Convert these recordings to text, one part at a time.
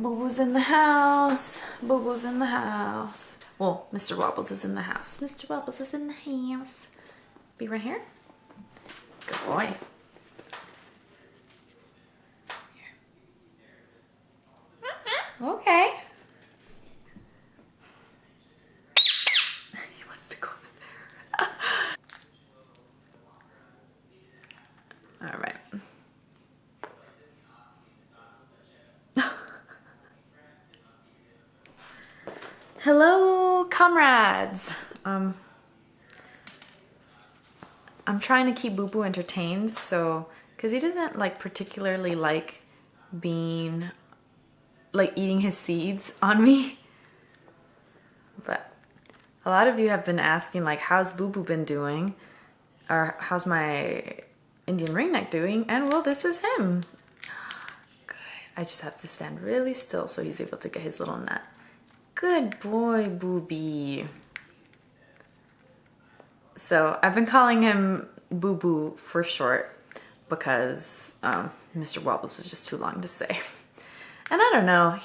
Booboo's in the house. Booboo's in the house. Well, Mr. Wobbles is in the house. Mr. Wobbles is in the house. Be right here. Good boy. Here. Okay. He wants to go over there. All right. Hello, comrades. I'm trying to keep Booboo entertained, so because he doesn't like particularly like being like eating his seeds on me. But a lot of you have been asking like, how's Booboo been doing, or how's my Indian ringneck doing? And well, this is him. Good. I just have to stand really still so he's able to get his little nut. Good boy, Boobie. So I've been calling him Booboo for short because Mr. Wobbles is just too long to say. And I don't know,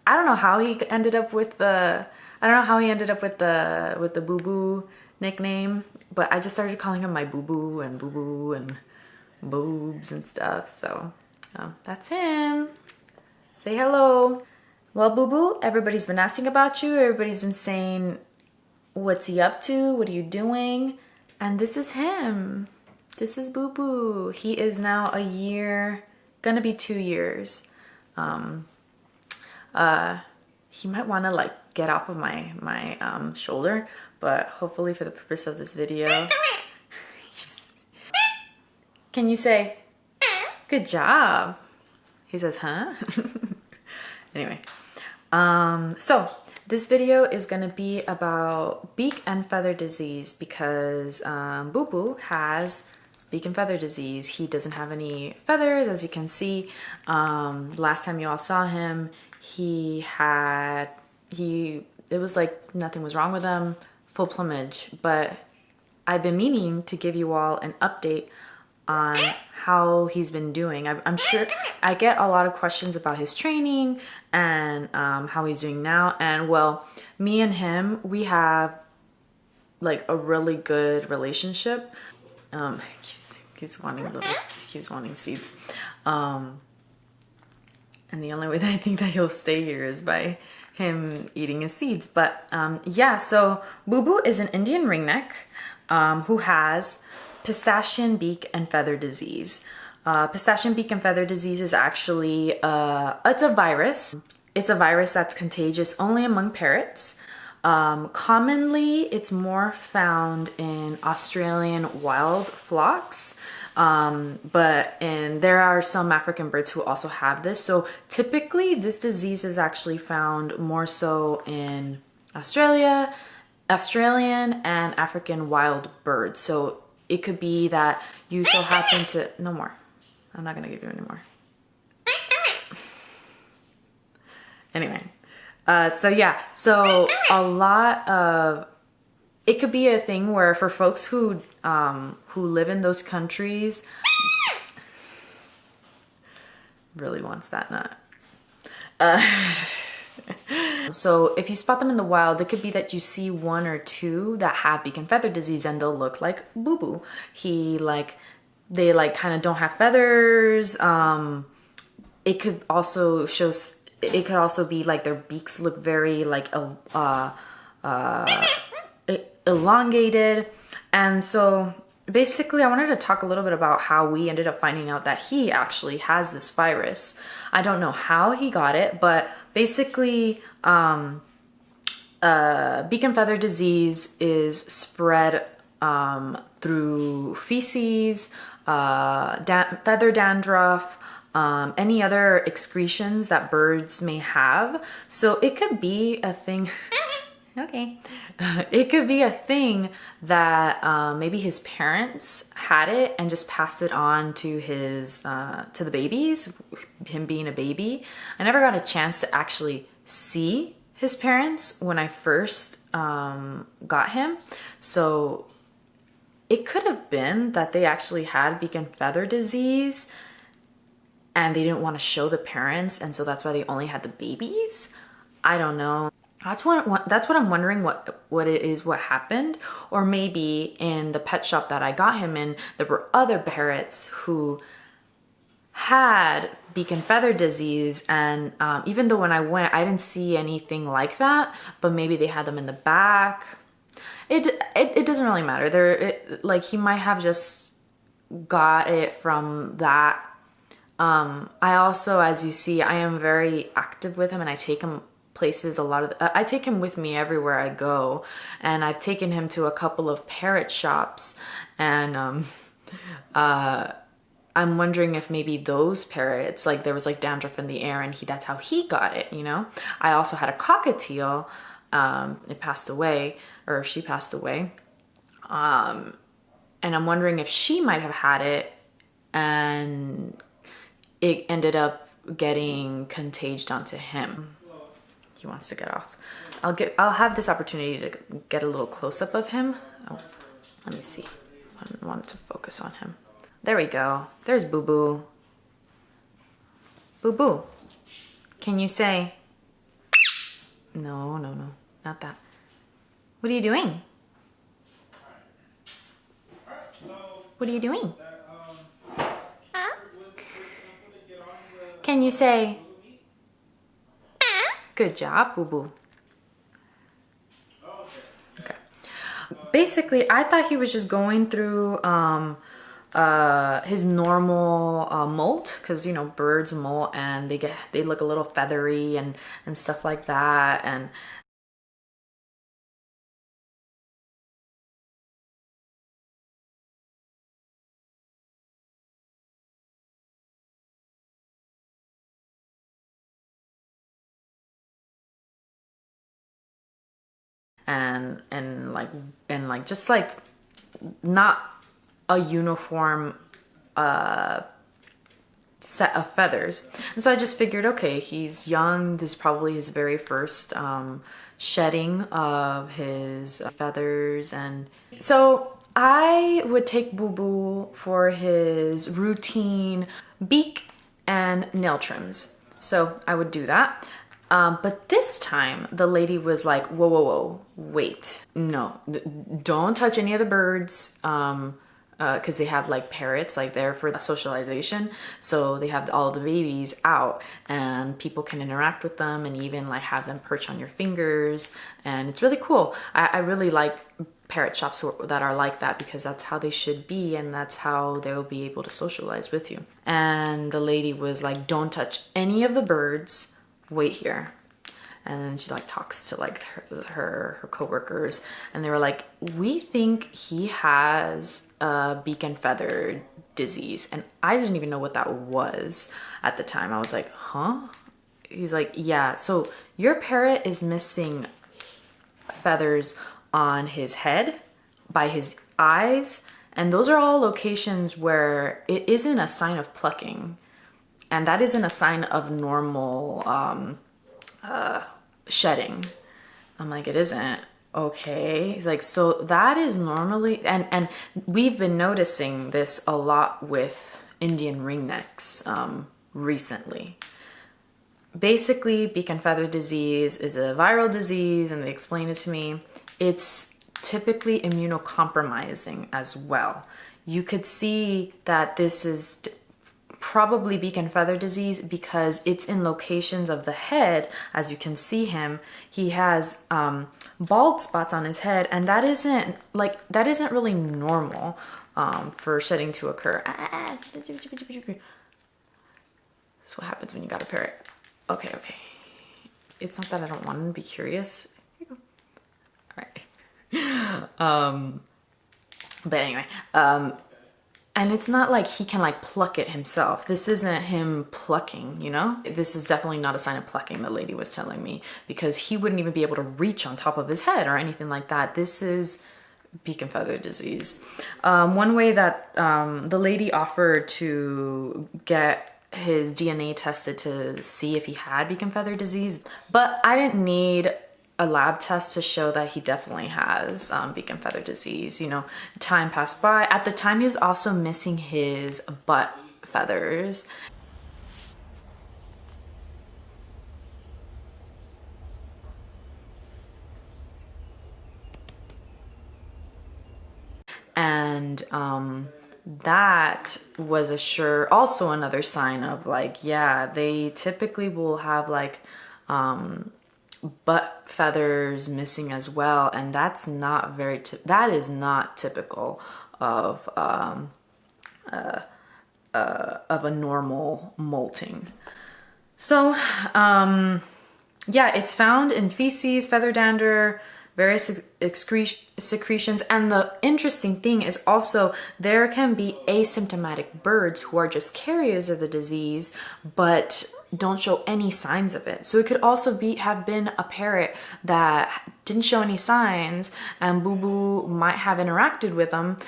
I don't know how he ended up with the Booboo nickname, but I just started calling him my Booboo and boobs and stuff. So that's him. Say hello. Well, Booboo, everybody's been asking about you. Everybody's been saying, what's he up to? What are you doing? And this is him. This is Booboo. He is now a year, gonna be 2 years. He might want to like get off of my shoulder, but hopefully for the purpose of this video, can you say, good job? He says, huh? Anyway. So this video is gonna be about beak and feather disease because Booboo has beak and feather disease. He doesn't have any feathers, as you can see. Last time you all saw him, it was like nothing was wrong with him, full plumage. But I've been meaning to give you all an update on how he's been doing. I'm sure I get a lot of questions about his training and how he's doing now. And well, me and him, we have like a really good relationship. He's wanting seeds. And the only way that I think that he'll stay here is by him eating his seeds. But yeah, so Booboo is an Indian ringneck who has Psittacine beak and feather disease. Psittacine beak and feather disease is actually it's a virus. It's a virus that's contagious only among parrots. Commonly, it's more found in Australian wild flocks, but there are some African birds who also have this. So typically, this disease is actually found more so in Australian and African wild birds. So it could be that you so happen to... No more. I'm not going to give you any more. Anyway. So yeah. So a lot of... It could be a thing where for folks who live in those countries... Really wants that nut. So if you spot them in the wild, it could be that you see one or two that have beak and feather disease and they'll look like Booboo. They kind of don't have feathers. It could also be like their beaks look very like elongated. And so basically I wanted to talk a little bit about how we ended up finding out that he actually has this virus. I don't know how he got it, but basically beak and feather disease is spread through feces, feather dandruff, any other excretions that birds may have. So it could be a thing. Okay. It could be a thing that maybe his parents had it and just passed it on to to the babies, him being a baby. I never got a chance to actually see his parents when I first got him. So it could have been that they actually had beak and feather disease and they didn't want to show the parents, and so that's why they only had the babies. I don't know. That's what I'm wondering, what it is, what happened. Or maybe in the pet shop that I got him in, there were other parrots who had beak and feather disease, and even though when I went I didn't see anything like that, but maybe they had them in the back. It doesn't really matter. Like he might have just got it from that. I also, as you see, I am very active with him, and I take him places I take him with me everywhere I go, and I've taken him to a couple of parrot shops, and I'm wondering if maybe those parrots, like there was like dandruff in the air, and that's how he got it, you know? I also had a cockatiel, it passed away, or she passed away, and I'm wondering if she might have had it and it ended up getting contagious onto him. He wants to get off. I'll have this opportunity to get a little close-up of him. Oh, let me see. I wanted to focus on him. There we go. There's Booboo. Booboo. Can you say? No, not that. What are you doing? What are you doing? Can you say? Good job, Booboo. Okay. Basically, I thought he was just going through his normal molt, because you know birds molt and they look a little feathery and stuff like that, and like just like not a uniform set of feathers. And so I just figured, okay, he's young, this is probably his very first shedding of his feathers. And so I would take Booboo for his routine beak and nail trims. So I would do that. But this time the lady was like, whoa, wait, no, don't touch any of the birds. Because they have like parrots like there for the socialization, so they have all of the babies out and people can interact with them and even like have them perch on your fingers, and it's really cool. I really like parrot shops that are like that, because that's how they should be and that's how they'll be able to socialize with you. And the lady was like, don't touch any of the birds, wait here. And then she like talks to like her coworkers, and they were like, we think he has a beak and feather disease. And I didn't even know what that was at the time. I was like, huh? He's like, yeah, so your parrot is missing feathers on his head, by his eyes, and those are all locations where it isn't a sign of plucking, and that isn't a sign of normal shedding. I'm like, it isn't. Okay. He's like, so that is normally, and we've been noticing this a lot with Indian ringnecks recently. Basically, beak and feather disease is a viral disease, and they explained it to me. It's typically immunocompromising as well. You could see that this is probably beak and feather disease because it's in locations of the head. As you can see him, he has bald spots on his head, and that isn't really normal for shedding to occur. That's what happens when you got a parrot. Okay. It's not that I don't want him to be curious. Here you go. All right. But anyway, and it's not like he can like pluck it himself. This isn't him plucking, you know? This is definitely not a sign of plucking, the lady was telling me, because he wouldn't even be able to reach on top of his head or anything like that. This is beak and feather disease. One way that the lady offered to get his DNA tested to see if he had beak and feather disease, but I didn't need a lab test to show that he definitely has beak and feather disease. You know, time passed by. At the time, he was also missing his butt feathers. that was also another sign of like, yeah, they typically will have like butt feathers missing as well, and that's not that is not typical of a normal molting. So yeah, it's found in feces, feather dander, various secretions. And the interesting thing is also there can be asymptomatic birds who are just carriers of the disease but don't show any signs of it. So it could also have been a parrot that didn't show any signs, and Booboo might have interacted with them.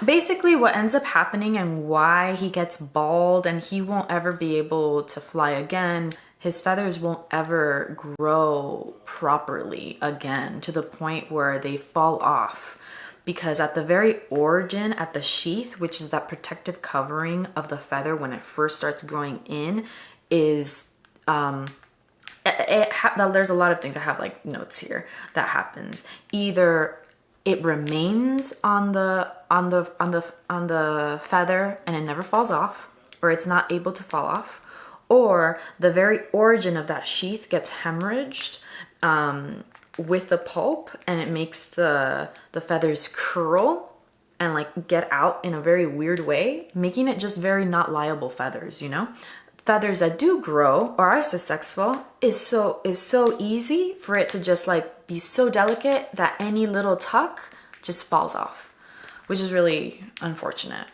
Basically, what ends up happening and why he gets bald and he won't ever be able to fly again, his feathers won't ever grow properly again to the point where they fall off. Because at the very origin, at the sheath, which is that protective covering of the feather when it first starts growing in, is there's a lot of things. I have like notes here that happens. Either it remains on the feather and it never falls off, or it's not able to fall off, or the very origin of that sheath gets hemorrhaged with the pulp, and it makes the feathers curl and like get out in a very weird way, making it just very not liable feathers, you know? Feathers that do grow or are successful is so easy for it to just like be so delicate that any little tuck just falls off, which is really unfortunate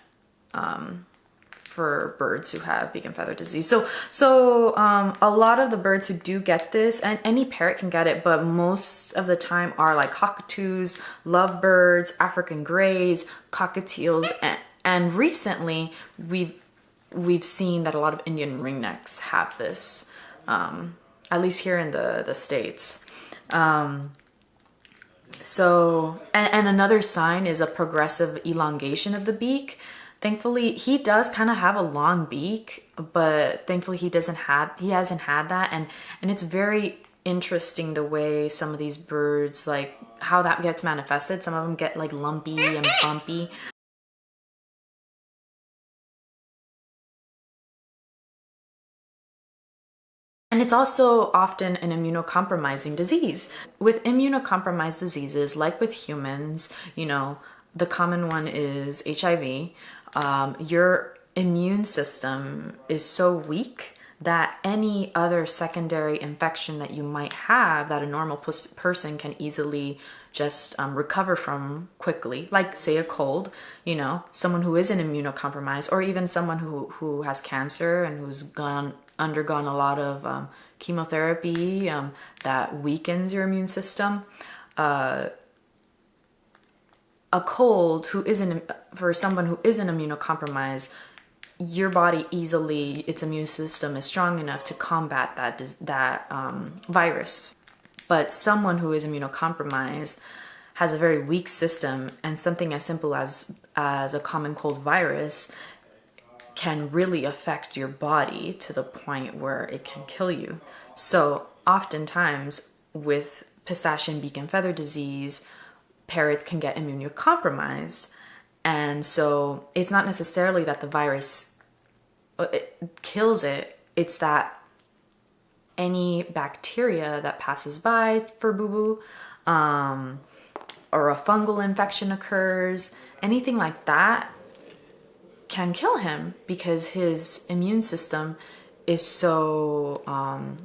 for birds who have beak and feather disease. So a lot of the birds who do get this, and any parrot can get it, but most of the time are like cockatoos, lovebirds, African greys, cockatiels, and recently we've seen that a lot of Indian ringnecks have this, at least here in the States. So, and another sign is a progressive elongation of the beak. Thankfully, he does kind of have a long beak, but thankfully he hasn't had that. And it's very interesting the way some of these birds, like how that gets manifested. Some of them get like lumpy and bumpy. And it's also often an immunocompromising disease. With immunocompromised diseases, like with humans, you know, the common one is HIV. Your immune system is so weak that any other secondary infection that you might have that a normal person can easily just recover from quickly, like say a cold, you know, someone who isn't immunocompromised, or even someone who has cancer and who's undergone a lot of chemotherapy that weakens your immune system. A cold for someone who isn't immunocompromised, your body its immune system is strong enough to combat that virus. But someone who is immunocompromised has a very weak system, and something as simple as a common cold virus can really affect your body to the point where it can kill you. So oftentimes with Psittacine beak and feather disease, parrots can get immunocompromised. And so it's not necessarily that the virus kills it, it's that any bacteria that passes by for Booboo, or a fungal infection occurs, anything like that can kill him because his immune system is so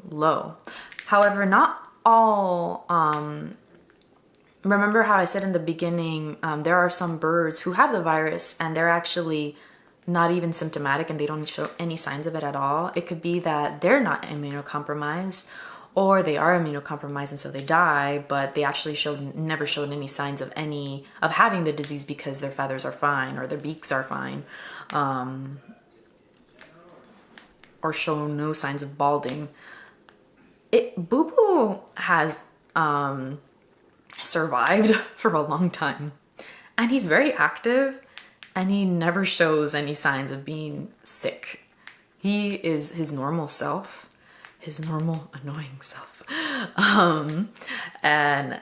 low. However, not all, remember how I said in the beginning, there are some birds who have the virus and they're actually not even symptomatic and they don't show any signs of it at all. It could be that they're not immunocompromised, or they are immunocompromised and so they die, but they actually never showed any signs of having the disease because their feathers are fine or their beaks are fine, or show no signs of balding. Booboo has survived for a long time, and he's very active, and he never shows any signs of being sick. He is his normal self. His normal annoying self. And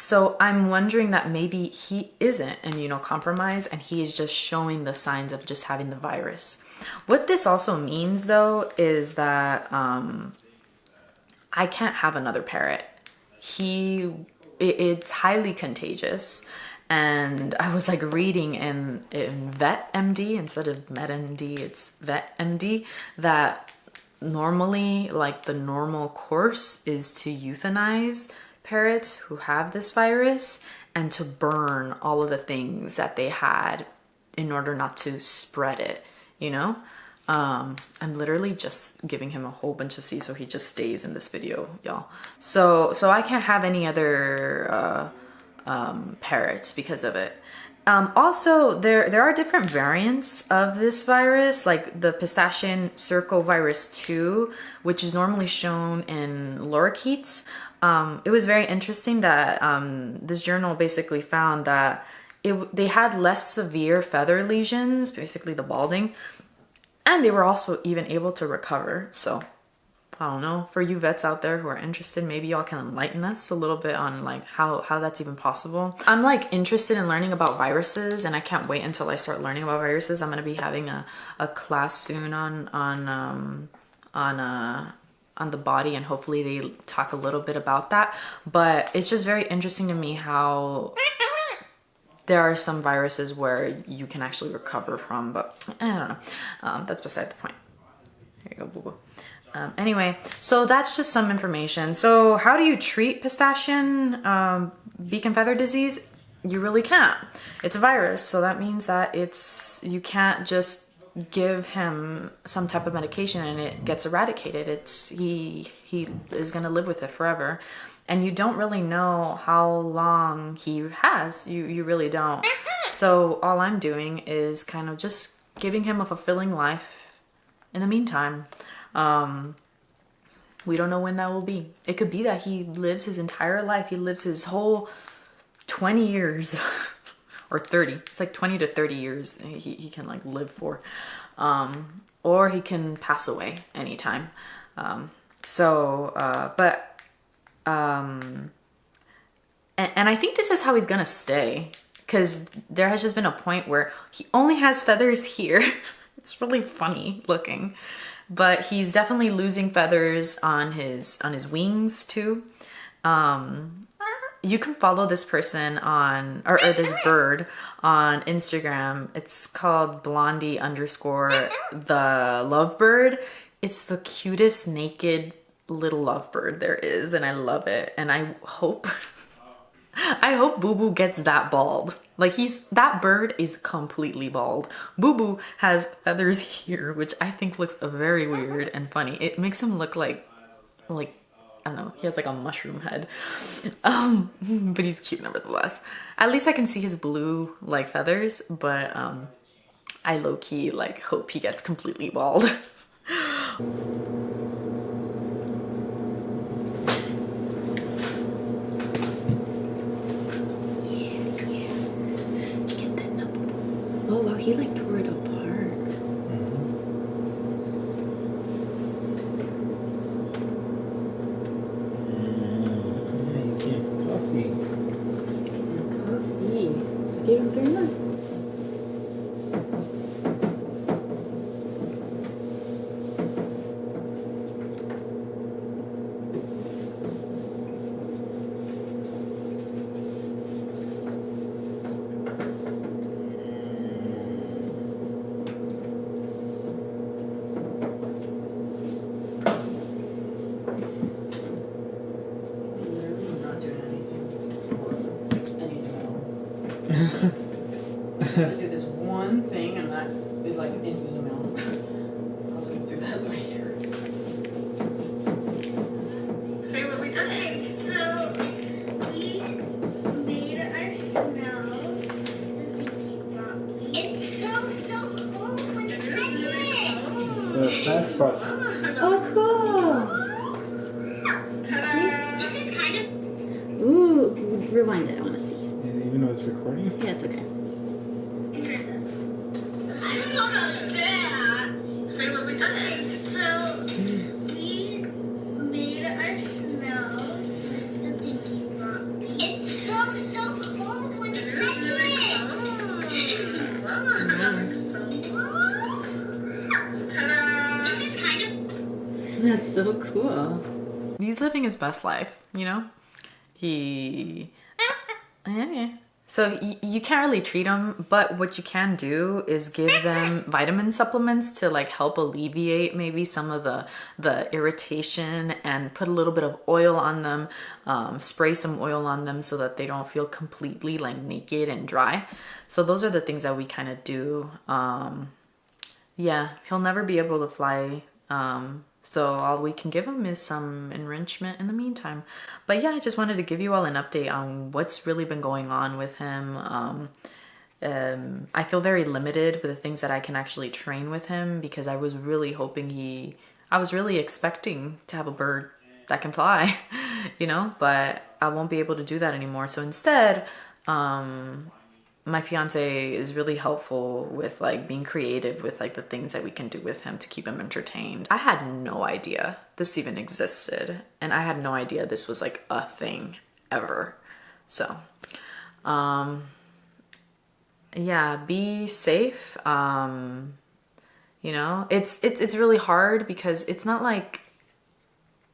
So I'm wondering that maybe he isn't immunocompromised and he is just showing the signs of just having the virus. What this also means though is that I can't have another parrot. It's highly contagious. And I was like reading in Vet MD instead of Med MD, it's Vet MD, that normally like the normal course is to euthanize parrots who have this virus and to burn all of the things that they had in order not to spread it, you know? I'm literally just giving him a whole bunch of seeds so he just stays in this video, y'all. So I can't have any other parrots because of it. Also, there are different variants of this virus, like the Psittacine circovirus 2, which is normally shown in lorikeets. It was very interesting that this journal basically found that they had less severe feather lesions, basically the balding, and they were also even able to recover. So I don't know, for you vets out there who are interested, maybe y'all can enlighten us a little bit on like how that's even possible. I'm like interested in learning about viruses, and I can't wait until I start learning about viruses. I'm gonna be having a class soon on the body, and hopefully they talk a little bit about that. But it's just very interesting to me how there are some viruses where you can actually recover from, but I don't know. That's beside the point. Here you go, Booboo. Anyway, so that's just some information. So how do you treat Psittacine beak and feather disease? You really can't. It's a virus, so that means that you can't just give him some type of medication and it gets eradicated. He is gonna live with it forever. And you don't really know how long he has. You really don't. So all I'm doing is kind of just giving him a fulfilling life in the meantime. We don't know when that will be. It could be that he lives his entire life. He lives his whole 20 years or 30. It's like 20 to 30 years he can like live for. Or he can pass away anytime. And I think this is how he's gonna stay, because there has just been a point where he only has feathers here. It's really funny looking, but he's definitely losing feathers on his wings too. You can follow this person on, or this bird on Instagram. It's called Blondie_the lovebird. It's the cutest naked little lovebird there is, and I love it. And I hope Booboo gets that bald. Like that bird is completely bald. Booboo has feathers here, which I think looks very weird and funny. It makes him look like I don't know, he has like a mushroom head. But he's cute nevertheless. At least I can see his blue like feathers, but I low-key like hope he gets completely bald. Oh wow, he like tore it apart. Yeah, he's getting puffy. Puffy. I gave him 3 months. To do this one thing, and that is like an email. I'll just do that later. Say what we did. Okay, so we made our snow the thinking rock. It's so cool when you touch it. The fast part. Oh, cool! This is kind of. Ooh, rewind it. I want to see. Even though it's recording? Yeah, it's okay. I don't know about that. Say what we did. Okay, so we made our snow with the thinking rock. It's so so cool. He's living his best life, you know? Yeah. So you can't really treat them, but what you can do is give them vitamin supplements to like help alleviate maybe some of the irritation, and put a little bit of oil on them, spray some oil on them so that they don't feel completely like naked and dry. So those are the things that we kind of do. Yeah, he'll never be able to fly. So all we can give him is some enrichment in the meantime. But yeah, I just wanted to give you all an update on what's really been going on with him. I feel very limited with the things that I can actually train with him, because I was really hoping I was really expecting to have a bird that can fly, you know, but I won't be able to do that anymore. So instead, my fiance is really helpful with like being creative with like the things that we can do with him to keep him entertained. I had no idea this even existed, and I had no idea this was like a thing ever. So, yeah, be safe. You know, it's really hard, because it's not like,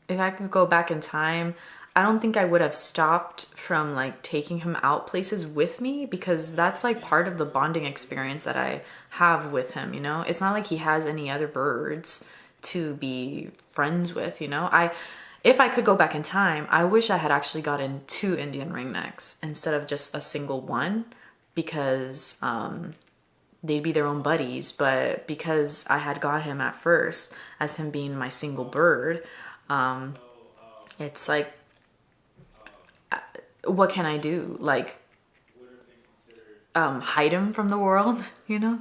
if I could go back in time, I don't think I would have stopped from like taking him out places with me, because that's like part of the bonding experience that I have with him, you know? It's not like he has any other birds to be friends with, you know? If I could go back in time, I wish I had actually gotten 2 Indian ringnecks instead of just a single one, because they'd be their own buddies. But because I had got him at first as him being my single bird, it's like, what can I do? Like, hide him from the world, you know?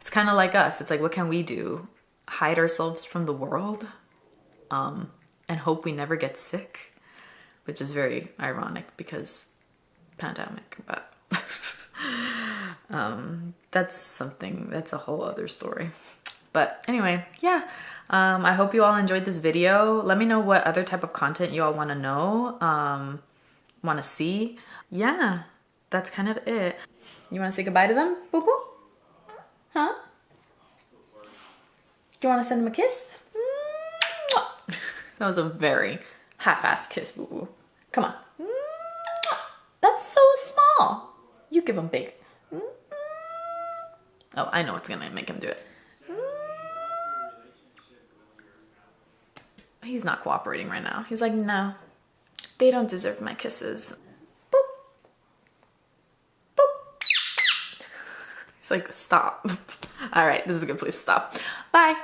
It's kind of like us. It's like, what can we do? Hide ourselves from the world, and hope we never get sick, which is very ironic because pandemic, but that's a whole other story. But anyway, yeah, I hope you all enjoyed this video. Let me know what other type of content you all want to know, want to see. Yeah, that's kind of it. You want to say goodbye to them, Booboo? Huh? Do you want to send them a kiss? That was a very half-assed kiss, Booboo. Come on. That's so small. You give him big. Oh, I know what's gonna make him do it. He's not cooperating right now. He's like, no, they don't deserve my kisses. Boop. Boop. He's like, stop. All right, this is a good place to stop. Bye.